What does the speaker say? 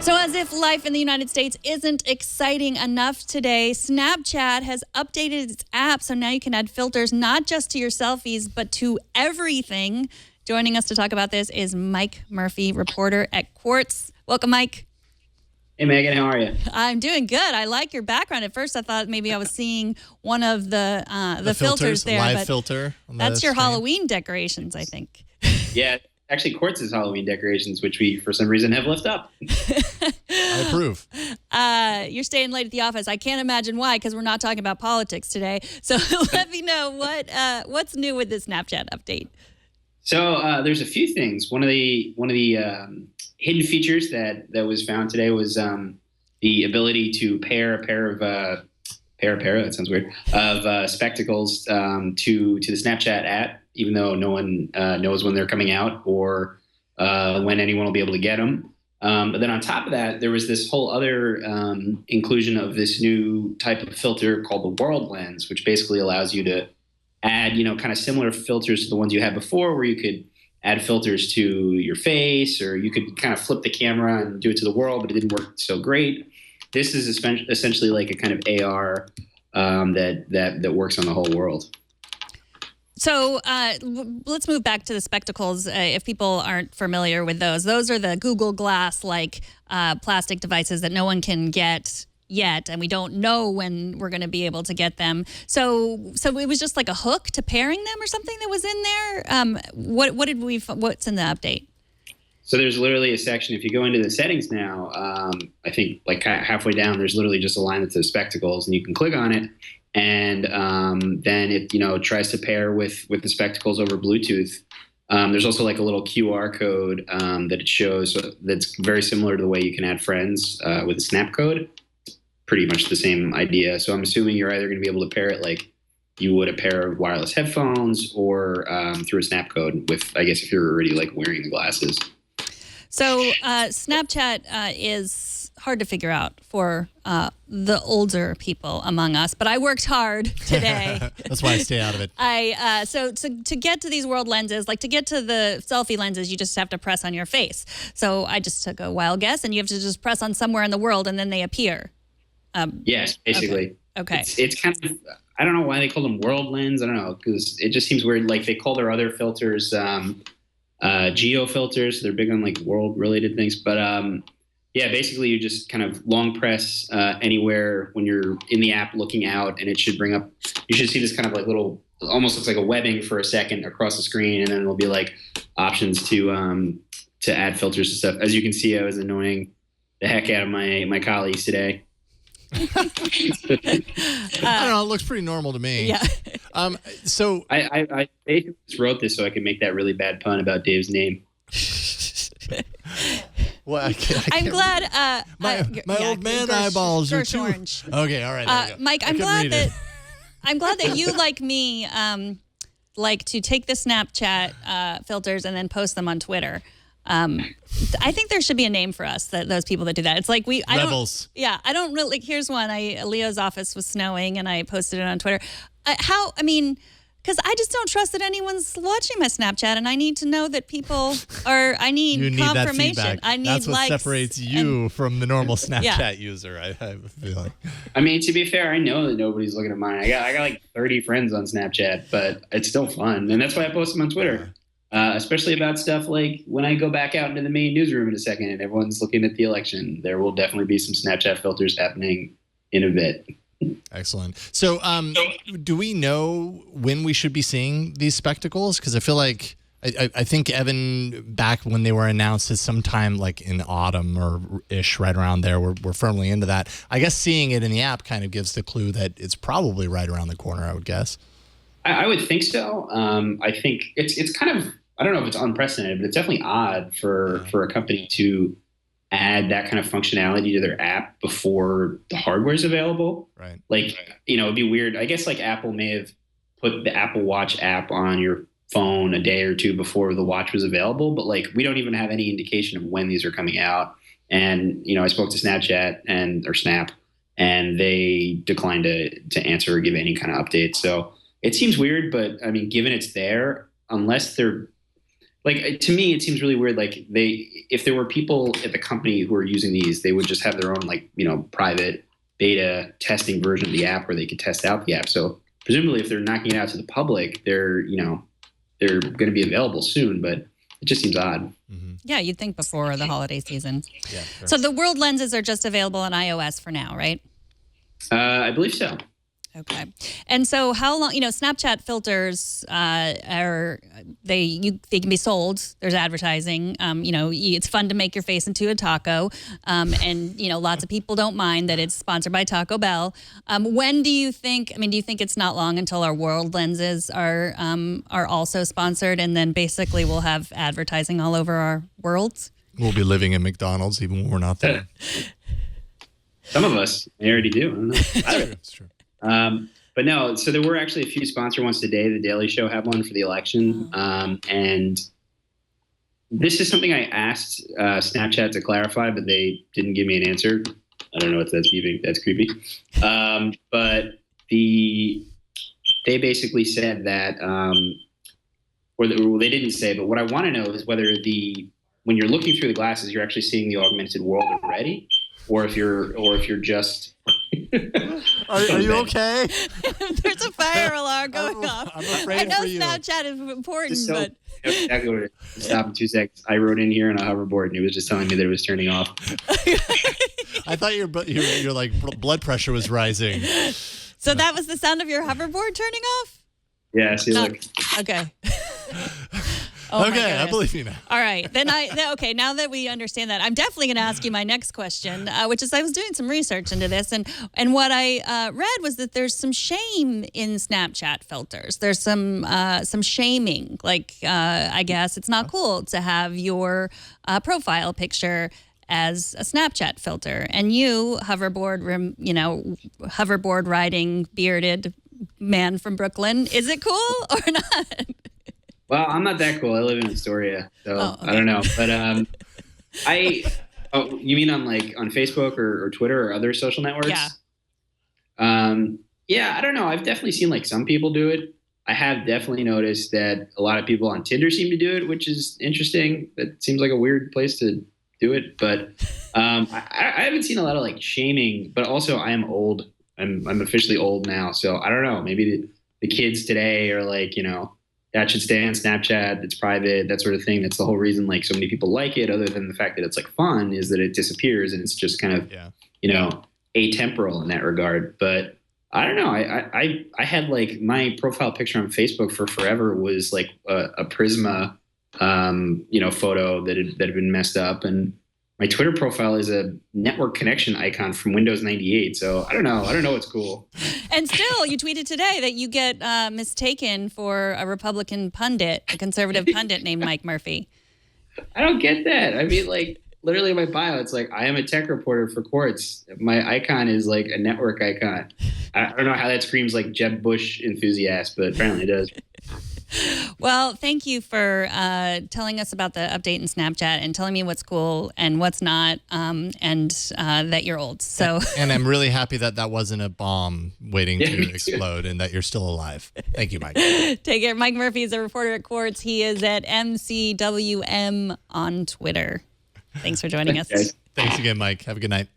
So as if life in the United States isn't exciting enough today, Snapchat has updated its app so now you can add filters not just to your selfies, but to everything. Joining us to talk about this is Mike Murphy, reporter at Quartz. Welcome, Mike. Hey, Megan, how are you? I'm doing good. I like your background. At first, I thought maybe I was seeing one of the filters there. Live but filter. That's your Halloween decorations, I think. Yeah, actually, Quartz's Halloween decorations, which we, for some reason, have left up. I approve. You're staying late at the office. I can't imagine why, because we're not talking about politics today. So let me know what's new with this Snapchat update. So there's a few things. One of the hidden features that was found today was the ability to pair a pair of that sounds weird, of spectacles to the Snapchat app, even though no one knows when they're coming out or when anyone will be able to get them. But then on top of that, there was this whole other inclusion of this new type of filter called the world lens, which basically allows you to add, kind of similar filters to the ones you had before, where you could add filters to your face, or you could kind of flip the camera and do it to the world, but it didn't work so great. This is essentially like a kind of AR that works on the whole world. So let's move back to the spectacles. If people aren't familiar with those are the Google Glass-like plastic devices that no one can get yet, and we don't know when we're going to be able to get them. So it was just like a hook to pairing them or something that was in there. What's in the update? So there's literally a section. If you go into the settings now, I think like halfway down, there's literally just a line that says spectacles, and you can click on it. And then it tries to pair with the spectacles over Bluetooth. There's also like a little QR code that it shows that's very similar to the way you can add friends with a snap code. It's pretty much the same idea. So I'm assuming you're either going to be able to pair it like you would a pair of wireless headphones or through a snap code with, I guess, if you're already like wearing the glasses. So Snapchat is hard to figure out for the older people among us, but I worked hard today. That's why I stay out of it. So to get to these world lenses, like to get to the selfie lenses, you just have to press on your face. So I just took a wild guess, and you have to just press on somewhere in the world, and then they appear. Yes, basically. Okay. It's kind of, I don't know why they call them world lens. I don't know, because it just seems weird. Like they call their other filters geo filters. So they're big on like world related things. But yeah, basically you just kind of long press anywhere when you're in the app looking out, and it should bring up, you should see this kind of like little, almost looks like a webbing for a second across the screen. And then it'll be like options to add filters and stuff. As you can see, I was annoying the heck out of my colleagues today. I don't know. It looks pretty normal to me. Yeah. So I basically just wrote this so I could make that really bad pun about Dave's name. Well, I'm glad. My old man eyeballs are too orange. Okay, all right. Mike, I'm glad that you, like me, like to take the Snapchat filters and then post them on Twitter. I think there should be a name for us, those people that do that. It's like Rebels. I don't really, like, here's one. Leo's office was snowing and I posted it on Twitter. Because I just don't trust that anyone's watching my Snapchat, and I need to know that people are, I need confirmation. That feedback. I need That's what likes separates you from the normal Snapchat user, I have a feeling. I mean, to be fair, I know that nobody's looking at mine. I got like 30 friends on Snapchat, but it's still fun. And that's why I post them on Twitter. Especially about stuff like when I go back out into the main newsroom in a second and everyone's looking at the election, there will definitely be some Snapchat filters happening in a bit. Excellent. So do we know when we should be seeing these spectacles? Because I feel like, I think, Evan, back when they were announced is sometime like in autumn or ish, right around there, we're firmly into that. I guess seeing it in the app kind of gives the clue that it's probably right around the corner, I would guess. I would think so. I think it's kind of, I don't know if it's unprecedented, but it's definitely odd for a company to add that kind of functionality to their app before the hardware is available. Right. Like, it'd be weird. I guess like Apple may have put the Apple Watch app on your phone a day or two before the watch was available, but like we don't even have any indication of when these are coming out. And, I spoke to Snapchat or Snap, and they declined to answer or give any kind of update. So it seems weird, but I mean, given it's there, unless they're like to me, it seems really weird. Like if there were people at the company who are using these, they would just have their own like private beta testing version of the app where they could test out the app. So presumably, if they're knocking it out to the public, they're going to be available soon. But it just seems odd. Mm-hmm. Yeah, you'd think before the holiday season. Yeah. Sure. So the world lenses are just available on iOS for now, right? I believe so. Okay. And so how long, Snapchat filters they can be sold. There's advertising. It's fun to make your face into a taco. And lots of people don't mind that it's sponsored by Taco Bell. When do you think, do you think it's not long until our world lenses are also sponsored, and then basically we'll have advertising all over our worlds? We'll be living in McDonald's even when we're not there. Some of us, they already do. I don't know. It's true. But no, so there were actually a few sponsor ones today. The Daily Show had one for the election. And this is something I asked Snapchat to clarify, but they didn't give me an answer. I don't know if that's creepy. That's creepy. But they basically said that, they didn't say, but what I want to know is whether when you're looking through the glasses, you're actually seeing the augmented world already, or if you're just Are you okay? There's a fire alarm going off. I'm afraid I know for you. Snapchat is important, but exactly what it is. Stop in 2 seconds. I wrote in here on a hoverboard, and it was just telling me that it was turning off. I thought your like blood pressure was rising. So that was the sound of your hoverboard turning off? Yeah. See, look. Okay. Oh, okay, I believe you now. All right. Okay, now that we understand that, I'm definitely going to ask you my next question, which is I was doing some research into this, and what I read was that there's some shame in Snapchat filters. There's some shaming. Like, I guess it's not cool to have your profile picture as a Snapchat filter. And you, hoverboard riding, bearded man from Brooklyn, is it cool or not? Well, I'm not that cool. I live in Astoria, so okay. I don't know. But you mean on Facebook or Twitter or other social networks? Yeah. Yeah, I don't know. I've definitely seen some people do it. I have definitely noticed that a lot of people on Tinder seem to do it, which is interesting. That seems like a weird place to do it, but I haven't seen a lot of shaming. But also, I am old. I'm officially old now, so I don't know. Maybe the kids today are that should stay on Snapchat. It's private, that sort of thing. That's the whole reason so many people like it, other than the fact that it's fun, is that it disappears and it's just kind of atemporal in that regard. But I don't know. I had my profile picture on Facebook for forever was a Prisma photo that had been messed up, and my Twitter profile is a network connection icon from Windows 98. So I don't know what's cool. And still, you tweeted today that you get mistaken for a Republican pundit, a conservative pundit named Mike Murphy. I don't get that. I mean, literally in my bio, it's I am a tech reporter for Quartz. My icon is a network icon. I don't know how that screams Jeb Bush enthusiast, but apparently it does. Well, thank you for telling us about the update in Snapchat and telling me what's cool and what's not, and that you're old. So, and I'm really happy that wasn't a bomb waiting to explode and that you're still alive. Thank you, Mike. Take care. Mike Murphy is a reporter at Quartz. He is at MCWM on Twitter. Thanks for joining us. Thanks again, Mike. Have a good night.